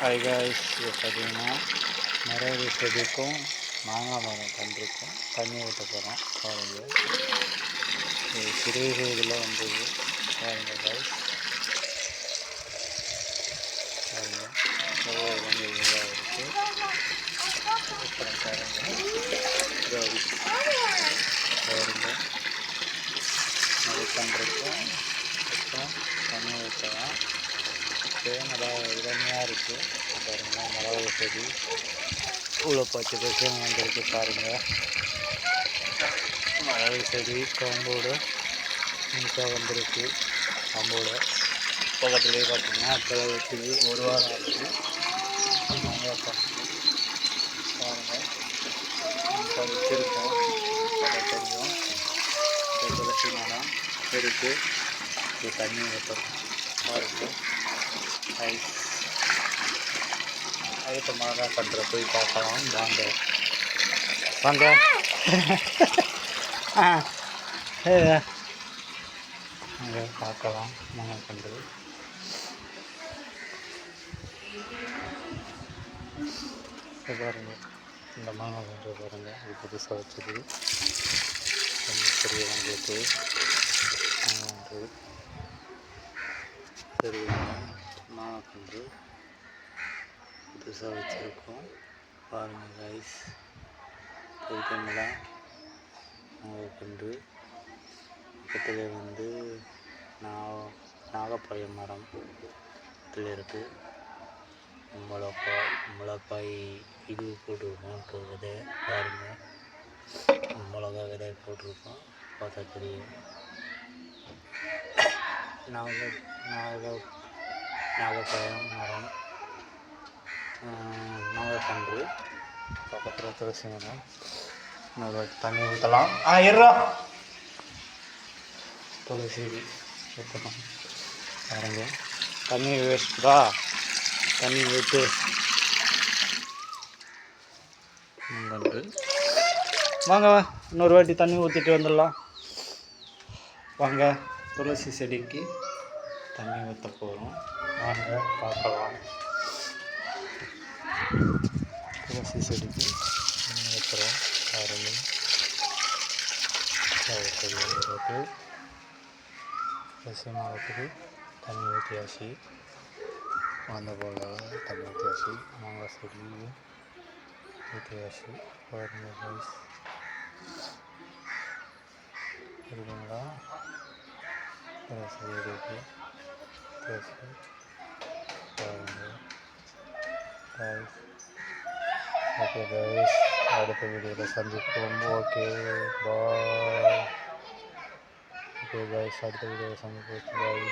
Hi guys, இது பார்த்தீங்கன்னா நிறைய செடிக்கும் மாங்காய் மரம் கண்டிருக்கும் தண்ணி ஊற்ற போகிறோம். பாருங்கள், இது சிறிய இதில் வந்தது. பாருங்கள் காய்ஸ், பாருங்கள் எவ்வளோ வந்து இதாக இருக்குது. அப்புறம் பாருங்கள் பாருங்கள் நிறைய கண்டிருக்கும். அப்புறம் தண்ணி ஊற்றலாம். நல்லா இளமையாக இருக்குது. பாருங்கள், மிளகு செடி இவ்வளோ பச்சை பச்சைன்னு வந்துருக்கு. பாருங்கள், மிளகு செடி காம்போடு நீட்டாக வந்திருக்கு. காம்போட பக்கத்துலேயே பார்த்தீங்கன்னா கிளை செடி ஒரு வாரம் ஆகுது. மாங்காய் பண்ணி பாருங்கள், நீட்டாக வச்சுருக்கோம். தெரியும் துளசி மரம் இருக்குது. இது தண்ணி ஊற்றணும். பாருங்கள் அடுத்த மாங்காய் பண்ணுற போய் பார்க்கலாம். வாங்க வாங்க அங்கே பார்க்கலாம் மாங்காய் பண்ணுறது. பாருங்கள், இந்த மாங்காய் பண்ணுறது பாருங்கள். இது புதுசாக வச்சது பெரியவங்களுக்கு மாங்காய் சரி மாங்காய் பண்ணுறது புதுசாக வச்சுருக்கோம். பாருங்கள் கைஸ், கைத்தங்களாம் மாங்காய் கன்று. பக்கத்தில் வந்து நாகப்பழம் மரம் இதில் இருக்குது. மிளகாய் இது போட்டிருக்கோம். விதை பாருங்கள், மிளகா விதை போட்டிருக்கோம். பார்த்தா தெரியும். நாகப்பழம் மரம், மாங்காய் கன்று, பக்கத்தில் துளசி மரம். இன்னொரு வாட்டி தண்ணி ஊற்றலாம். இருறா துளசி ஊற்றலாம். பாருங்க, தண்ணி வேஸ்ட்டா, தண்ணி ஊற்று கன்று. வாங்க, இன்னொரு வாட்டி தண்ணி ஊற்றிட்டு வந்துடலாம். வாங்க, துளசி செடிக்கு தண்ணி ஊற்ற போகிறோம். வாங்க பார்க்கலாம். துளசி செடிக்கு தண்ணி ஊற்றுறோம். பாருங்கள், போட்டு துளசி மரத்துக்கு தண்ணி ஊற்றியாச்சு. அந்த போல் தண்ணி ஊற்றியாச்சு. மாங்காய் செடி ஊற்றியாச்சு. பாருங்கள் கைஸ், இருக்குங்களா? துளசி செடிக்கு துளசி பாருங்கள் கைஸ். ஓகே கைஸ், அடுத்த வீடியோவில் சந்திப்போம். Okay bye. ஓகே கைஸ், அடுத்த வீடியோவில் சந்திப்போம். பாய்.